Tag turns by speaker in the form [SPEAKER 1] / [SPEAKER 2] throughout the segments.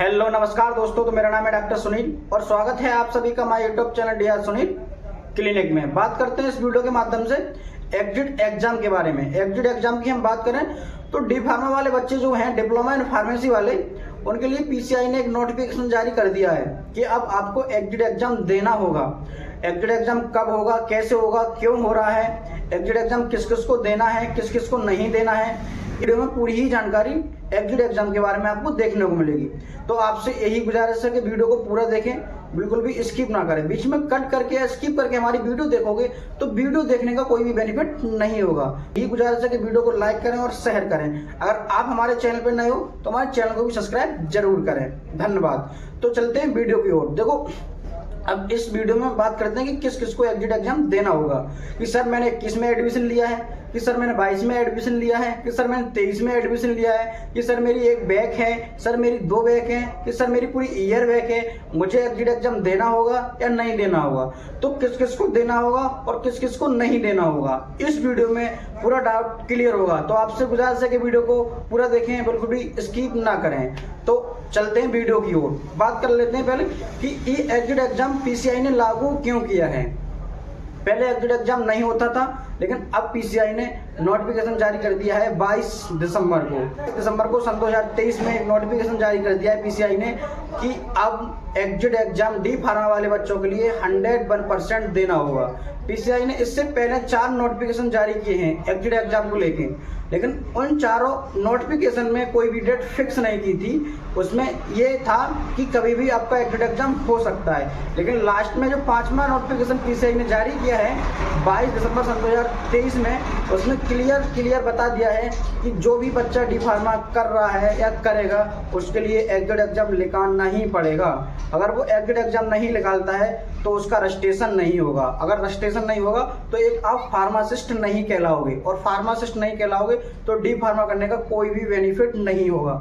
[SPEAKER 1] Hello नमस्कार दोस्तों, तो मेरा नाम है डॉक्टर सुनील और स्वागत है आप सभी का हमारे YouTube channel D R Sunil clinic में। बात करते हैं इस वीडियो के माध्यम से एग्जिट एग्जाम के बारे में। एग्जिट एग्जाम की हम बात करें तो डी फार्मा वाले बच्चे जो हैं, डिप्लोमा इन फार्मेसी वाले, उनके लिए पीसीआई ने एक नोटिफिकेशन जारी कर दिया है कि अब आपको एग्जिट एग्जाम देना होगा। एग्जिट एग्जाम कब होगा, कैसे होगा, क्यों हो रहा है, एग्जिट एग्जाम किस किस को देना है, किस किस को नहीं देना है, वीडियो में पूरी ही जानकारी एग्जिट एग्जाम के बारे में आपको देखने को मिलेगी। तो आपसे यही गुजारिश है कि वीडियो को पूरा देखें, बिल्कुल भी स्किप ना करें। बीच में कट करके या स्किप करके हमारी वीडियो देखोगे तो वीडियो देखने का कोई भी बेनिफिट नहीं होगा। यही गुजारिश है कि वीडियो को लाइक करें और शेयर करें। अगर आप हमारे चैनल पर नए हो तो हमारे चैनल को भी सब्सक्राइब जरूर करें। धन्यवाद। तो चलते हैं वीडियो की ओर। देखो, अब इस वीडियो में बात करते हैं कि किस किस को एग्जिट एग्जाम देना होगा। कि सर मैंने 21 में एडमिशन लिया है, कि सर मैंने 22 में एडमिशन लिया है, कि सर मैंने 23 में एडमिशन लिया है, कि सर मेरी एक बैक है, सर मेरी 2 बैक है, कि सर मेरी पूरी ईयर बैक है, मुझे एग्जिट एग्जाम देना होगा या नहीं देना होगा। तो किस किस को देना होगा और किस किस को नहीं देना होगा, इस वीडियो में पूरा डाउट क्लियर होगा। तो आपसे गुजारिश है कि वीडियो को पूरा देखें, बिल्कुल भी स्किप ना करें। तो चलते हैं वीडियो की ओर। बात कर लेते हैं पहले कि एग्जिट एग्जाम पीसीआई ने लागू क्यों किया है। पहले एग्जिट एग्जाम नहीं होता था, लेकिन अब पीसीआई ने नोटिफिकेशन जारी कर दिया है 22 दिसंबर को सन 2023 में एक नोटिफिकेशन जारी कर दिया है पीसीआई ने कि अब एग्जिट एग्जाम डी फार्मा वाले बच्चों के लिए 101% देना होगा। पीसीआई ने इससे पहले 4 नोटिफिकेशन जारी किए हैं एग्जिट एग्जाम को लेके, लेकिन उन चारों नोटिफिकेशन में कोई भी डेट फिक्स नहीं की थी। उसमें ये था कि कभी भी आपका एग्जिट एग्जाम हो सकता है, लेकिन लास्ट में जो 5वां नोटिफिकेशन पीसीआई ने जारी किया है 22 दिसंबर सन 2023 में, उसमें क्लियर बता दिया है कि जो भी बच्चा डी फार्मा कर रहा है या करेगा उसके लिए एग्जिट एग्जाम निकालना ही पड़ेगा। अगर वो एग्जिट एग्जाम नहीं निकालता है तो उसका रजिस्ट्रेशन नहीं होगा। अगर रजिस्ट्रेशन नहीं होगा तो एक आप फार्मासिस्ट नहीं कहलाओगे, और फार्मासिस्ट नहीं कहलाओगे तो डी फार्मा करने का कोई भी बेनिफिट नहीं होगा।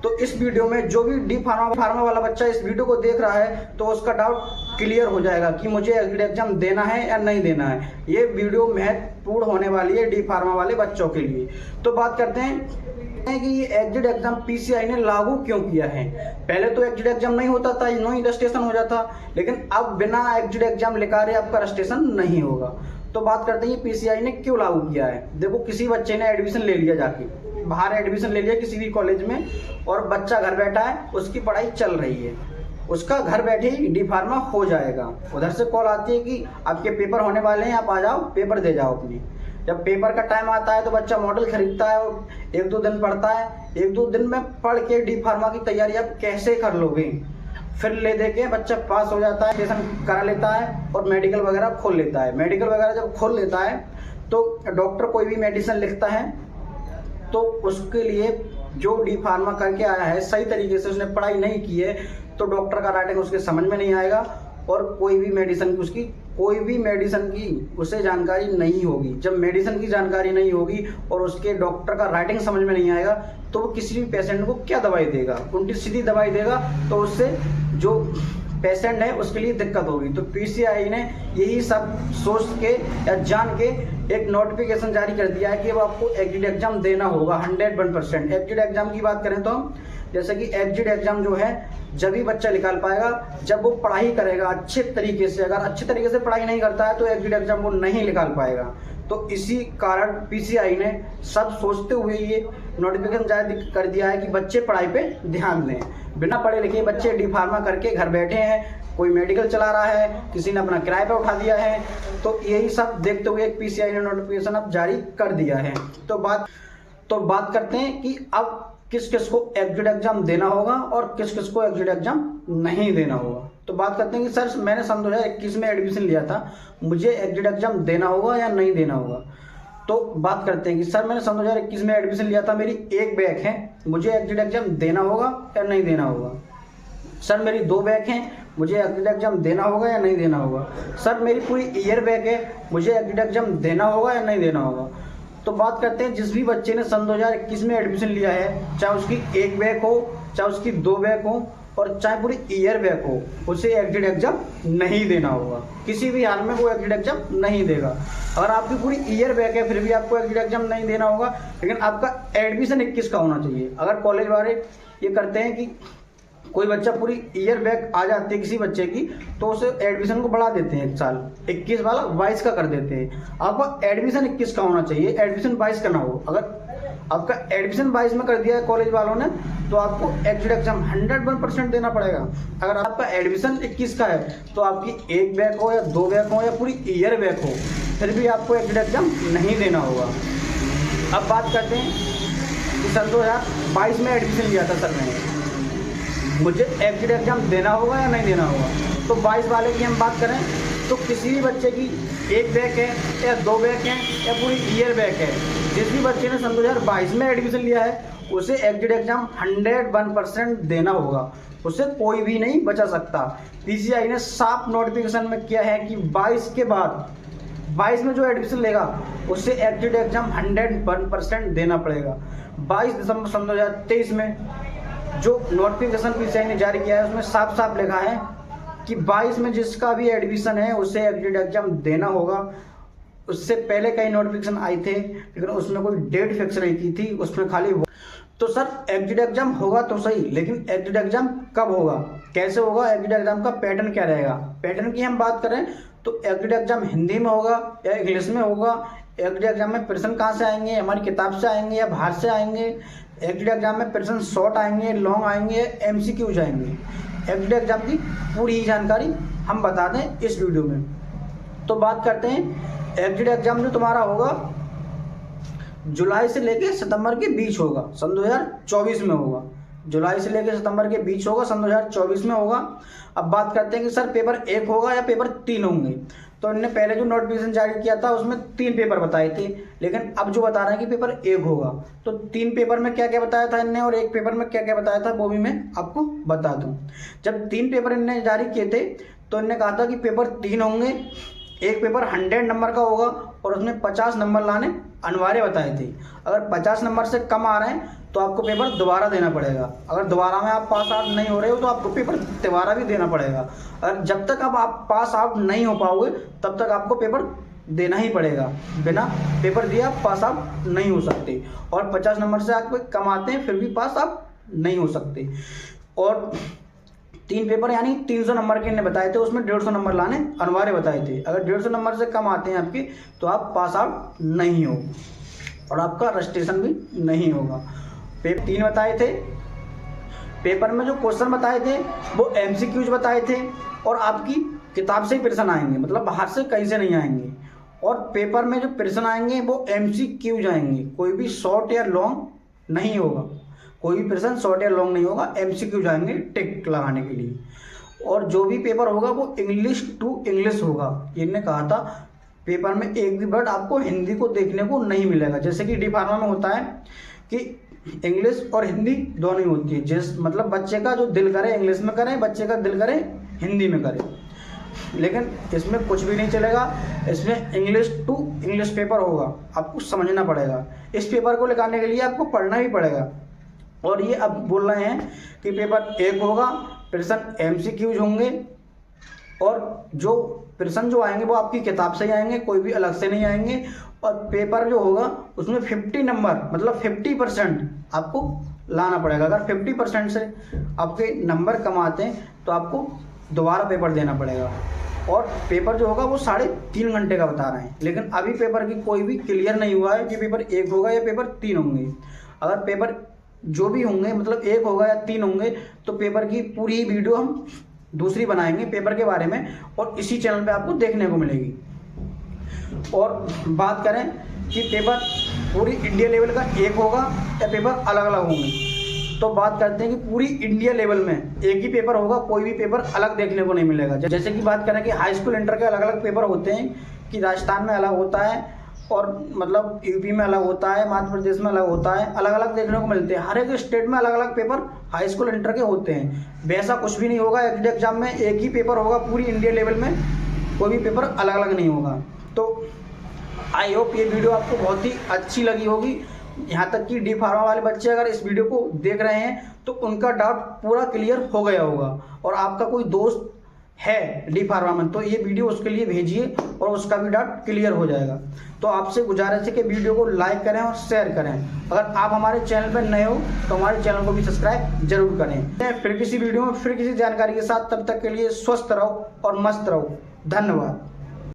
[SPEAKER 1] तो इस वीडियो में जो भी डी फार्मा वाला बच्चा इस वीडियो को देख रहा है तो उसका डाउट क्लियर हो जाएगा कि मुझे एग्जिट एग्जाम देना है या नहीं देना है। ये वीडियो महत्वपूर्ण होने वाली है डी फार्मा वाले बच्चों के लिए। तो बात करते हैं कि ये एग्जिट एग्जाम पीसीआई ने लागू क्यों किया है। पहले तो एग्जिट एग्जाम नहीं होता था, नो ही रजिस्ट्रेशन हो जाता, लेकिन अब बिना एग्जिट एग्जाम निकाले आपका रजिस्ट्रेशन नहीं होगा। तो बात करते हैं पीसीआई ने क्यों लागू किया है। देखो, किसी बच्चे ने एडमिशन ले लिया, जाके बाहर एडमिशन ले लिया किसी भी कॉलेज में, और बच्चा घर बैठा है, उसकी पढ़ाई चल रही है, उसका घर बैठे ही डी फार्मा हो जाएगा। उधर से कॉल आती है कि आपके पेपर होने वाले हैं, आप आ जाओ, पेपर दे जाओ अपनी। जब पेपर का टाइम आता है तो बच्चा मॉडल खरीदता है और 1-2 दिन पढ़ता है। 1-2 दिन में पढ़ के डी फार्मा की तैयारी आप कैसे कर लोगे। फिर ले दे के बच्चा पास हो जाता है, टेस्ट करा लेता है और मेडिकल वगैरह खोल लेता है। मेडिकल वगैरह जब खोल लेता है तो डॉक्टर कोई भी मेडिसिन लिखता है तो उसके लिए जो डी फार्मा करके आया है, सही तरीके से उसने पढ़ाई नहीं की है, तो डॉक्टर का राइटिंग उसके समझ में नहीं आएगा और कोई भी मेडिसिन की उसे जानकारी नहीं होगी। जब मेडिसिन की जानकारी नहीं होगी और उसके डॉक्टर का राइटिंग समझ में नहीं आएगा तो वो किसी भी पेशेंट को क्या दवाई देगा, उल्टी सीधी दवाई देगा, तो उससे जो पेशेंट है उसके लिए दिक्कत होगी। तो पीसीआई ने यही सब सोच के या जान के एक नोटिफिकेशन जारी कर दिया है कि अब आपको एग्जिट एग्जाम देना होगा 101%। एग्जिट एग्जाम की बात करें तो हम, जैसे कि एग्जिट एग्जाम जो है जब ही बच्चा निकाल पाएगा जब वो पढ़ाई करेगा अच्छे तरीके से। अगर अच्छे तरीके से पढ़ाई नहीं करता है तो एग्जिट एग्जाम वो नहीं निकाल पाएगा। तो इसी कारण पीसीआई ने सब सोचते हुए ये नोटिफिकेशन जारी कर दिया है कि बच्चे पढ़ाई पे ध्यान दें। बिना पढ़े लिखे बच्चे डी फार्मा करके घर बैठे हैं, कोई मेडिकल चला रहा है, किसी ने अपना किराए पे उठा दिया है। तो यही सब देखते हुए पीसीआई ने नोटिफिकेशन अब जारी कर दिया है। तो बात करते हैं कि अब किस किस को एग्जिट एग्जाम देना होगा और किस किस को एग्जिट एग्जाम नहीं देना होगा। तो बात करते हैं कि सर मैंने सन 2021 में एडमिशन लिया था, मुझे एग्जिट एग्जाम देना होगा या नहीं देना होगा। तो बात करते हैं कि सर मैंने सन 2021 में एडमिशन लिया था, मेरी एक बैक है, मुझे एग्जिट एग्जाम देना होगा या नहीं देना होगा। सर मेरी 2 बैक हैं, मुझे एग्जिट एग्जाम देना होगा या नहीं देना होगा। सर मेरी पूरी ईयर बैक है, मुझे एग्जिट एग्जाम देना होगा या नहीं देना होगा। तो बात करते हैं जिस भी बच्चे ने सन 2021 में एडमिशन लिया है, चाहे उसकी एक बैक हो, चाहे उसकी 2 बैक हो और चाहे पूरी ईयर बैक हो, उसे एग्जिट एग्जाम नहीं देना होगा। किसी भी हाल में वो एग्जिट एग्जाम नहीं देगा। अगर आपकी पूरी ईयर बैक है फिर भी आपको एग्जिट एग्जाम नहीं देना होगा, लेकिन आपका एडमिशन 21 का होना चाहिए। अगर कॉलेज वाले ये करते हैं कि कोई बच्चा पूरी ईयर बैक आ जाती है किसी बच्चे की, तो उसे एडमिशन को बढ़ा देते हैं 1 साल, 21 वाला 22 का कर देते हैं। आपका एडमिशन 21 का होना चाहिए, एडमिशन 22 का ना हो। अगर आपका एडमिशन 22 में कर दिया है कॉलेज वालों ने, तो आपको एग्जिट एग्जाम 101% देना पड़ेगा। अगर आपका एडमिशन 21 का है तो आपकी 1 बैक हो या 2 बैक हो या पूरी ईयर बैक हो, फिर भी आपको एग्जिट एग्जाम नहीं देना होगा। अब बात करते हैं कि सन 2022 में एडमिशन लिया था सर मैंने, मुझे एग्जिट एग्जाम देना होगा या नहीं देना होगा। तो 22 वाले की हम बात करें तो किसी भी बच्चे की 1 बैक है या 2 बैक है या पूरी ईयर बैक है, जिस भी बच्चे ने सन 2022 में एडमिशन लिया है उसे एग्जिट एग्जाम 101% देना होगा, उसे कोई भी नहीं बचा सकता। पीसीआई ने साफ नोटिफिकेशन में किया है कि 22 के बाद 22 में जो एडमिशन लेगा उसे एग्जिट एग्जाम 101% देना पड़ेगा। 22 दिसंबर सन 2023 में जो नोटिफिकेशन पीसीआई ने जारी किया है उसमें साफ साफ लिखा है कि 22 में जिसका भी एडमिशन है उसे एग्जिट एग्जाम देना होगा। उससे पहले कई नोटिफिकेशन आए थे लेकिन उसमें कोई डेट फिक्स नहीं की थी, उसमें खाली तो सर एग्जिट एग्जाम होगा तो सही, लेकिन एग्जिट एग्जाम कब होगा, कैसे होगा, एग्जिट एग्जाम का पैटर्न क्या रहेगा। पैटर्न की हम बात करें तो एग्जिट एग्जाम हिंदी में होगा या इंग्लिश में होगा। एग्जिट एग्जाम में प्रश्न कहाँ से आएंगे, हमारी किताब से आएंगे या बाहर से आएंगे। एग्जिट एग्जाम में प्रश्न शॉर्ट आएंगे, लॉन्ग आएंगे, एमसीक्यूज आएंगे। एग्जिट एग्जाम की पूरी ही जानकारी हम बता दें इस वीडियो में। तो बात करते हैं एग्जिट एग्जाम जो तुम्हारा होगा जुलाई से लेके सितंबर के बीच होगा, सन 2024 में होगा। जुलाई से लेकर सितंबर के बीच होगा, सन 2024 में होगा। अब बात करते हैं कि सर पेपर 1 होगा या पेपर 3 होंगे। तो इन्होंने पहले जो नोटिफिकेशन जारी किया था उसमें 3 पेपर बताए थे, लेकिन अब जो बता रहे हैं कि पेपर 1 होगा। तो 3 पेपर में क्या क्या बताया था इनने और 1 पेपर में क्या क्या बताया था वो भी मैं आपको बता दूं। जब 3 पेपर इनने जारी किए थे तो इनने कहा था कि पेपर 3 होंगे, एक पेपर 100 नंबर का होगा और उसमें 50 नंबर लाने अनिवार्य बताए थे। अगर 50 नंबर से कम आ रहे हैं तो आपको पेपर दोबारा देना पड़ेगा। अगर दोबारा में आप पास आउट नहीं हो रहे हो तो आपको पेपर दोबारा भी देना पड़ेगा। अगर जब तक आप पास आउट नहीं हो पाओगे तब तक आपको पेपर देना ही पड़ेगा, बिना पेपर दिए आप पास आउट नहीं हो सकते। और 50 नंबर से आप कम आते हैं फिर भी पास आउट नहीं हो सकते। और 3 पेपर यानी 300 नंबर के इन्हें बताए थे, उसमें 150 नंबर लाने अनिवार्य बताए थे। अगर 150 नंबर से कम आते हैं आपके तो आप पास आउट नहीं हो और आपका रजिस्ट्रेशन भी नहीं होगा। पेपर 3 बताए थे, पेपर में जो क्वेश्चन बताए थे वो एमसीक्यूज बताए थे और आपकी किताब से ही प्रश्न आएंगे, मतलब बाहर से कहीं से नहीं आएंगे। और पेपर में जो प्रश्न आएंगे वो एमसीक्यूज आएंगे, कोई भी शॉर्ट या लॉन्ग नहीं होगा, कोई भी प्रश्न शॉर्ट या लॉन्ग नहीं होगा, एमसीक्यूज आएंगे टिक लगाने के लिए। और जो भी पेपर होगा वो इंग्लिश टू इंग्लिश होगा। इन्होंने कहा था पेपर में एक भी वर्ड आपको हिंदी को देखने को नहीं मिलेगा, जैसे कि डी फार्मा में होता है कि इंग्लिश और हिंदी दोनों ही होती है। जिस मतलब बच्चे का जो दिल करे इंग्लिश में करे, बच्चे का दिल करे हिंदी में करे, लेकिन इसमें कुछ भी नहीं चलेगा। इसमें इंग्लिश टू इंग्लिश पेपर होगा, आपको समझना पड़ेगा। इस पेपर को निकालने के लिए आपको पढ़ना भी पड़ेगा। और ये अब बोल रहे हैं कि पेपर 1 होगा, प्रश्न एमसीक्यूज होंगे और जो प्रश्न जो आएंगे वो आपकी किताब से ही आएंगे, कोई भी अलग से नहीं आएंगे। और पेपर जो होगा उसमें 50 नंबर मतलब 50% आपको लाना पड़ेगा। अगर 50% से आपके नंबर कम आते हैं तो आपको दोबारा पेपर देना पड़ेगा। और पेपर जो होगा वो 3.5 घंटे का बता रहे हैं, लेकिन अभी पेपर की कोई भी क्लियर नहीं हुआ है कि पेपर 1 होगा या पेपर 3 होंगे। अगर पेपर जो भी होंगे मतलब 1 होगा या 3 होंगे तो पेपर की पूरी वीडियो हम दूसरी बनाएंगे पेपर के बारे में और इसी चैनल पे आपको देखने को मिलेगी। और बात करें कि पेपर पूरी इंडिया लेवल का 1 होगा या पेपर अलग अलग होंगे, तो बात करते हैं कि पूरी इंडिया लेवल में एक ही पेपर होगा, कोई भी पेपर अलग देखने को नहीं मिलेगा। जैसे कि बात करें कि हाई स्कूल इंटर के अलग अलग पेपर होते हैं कि राजस्थान में अलग होता है और मतलब यूपी में अलग होता है, मध्य प्रदेश में अलग होता है, अलग अलग देखने को मिलते हैं। हर एक स्टेट में अलग अलग पेपर हाई स्कूल इंटर के होते हैं। वैसा कुछ भी नहीं होगा, एग्जिट एग्जाम में एक ही पेपर होगा पूरी इंडिया लेवल में, कोई भी पेपर अलग अलग नहीं होगा। तो आई होप ये वीडियो आपको बहुत ही अच्छी लगी होगी। यहाँ तक कि डी फार्मा वाले बच्चे अगर इस वीडियो को देख रहे हैं तो उनका डाउट पूरा क्लियर हो गया होगा और आपका कोई दोस्त है डी फार्मा में, तो ये वीडियो उसके लिए भेजिए और उसका भी डाउट क्लियर हो जाएगा। तो आपसे गुजारिश है कि वीडियो को लाइक करें और शेयर करें। अगर आप हमारे चैनल पर नए हो तो हमारे चैनल को भी सब्सक्राइब जरूर करें। फिर किसी वीडियो में फिर किसी जानकारी के साथ, तब तक के लिए स्वस्थ रहो और मस्त रहो। धन्यवाद।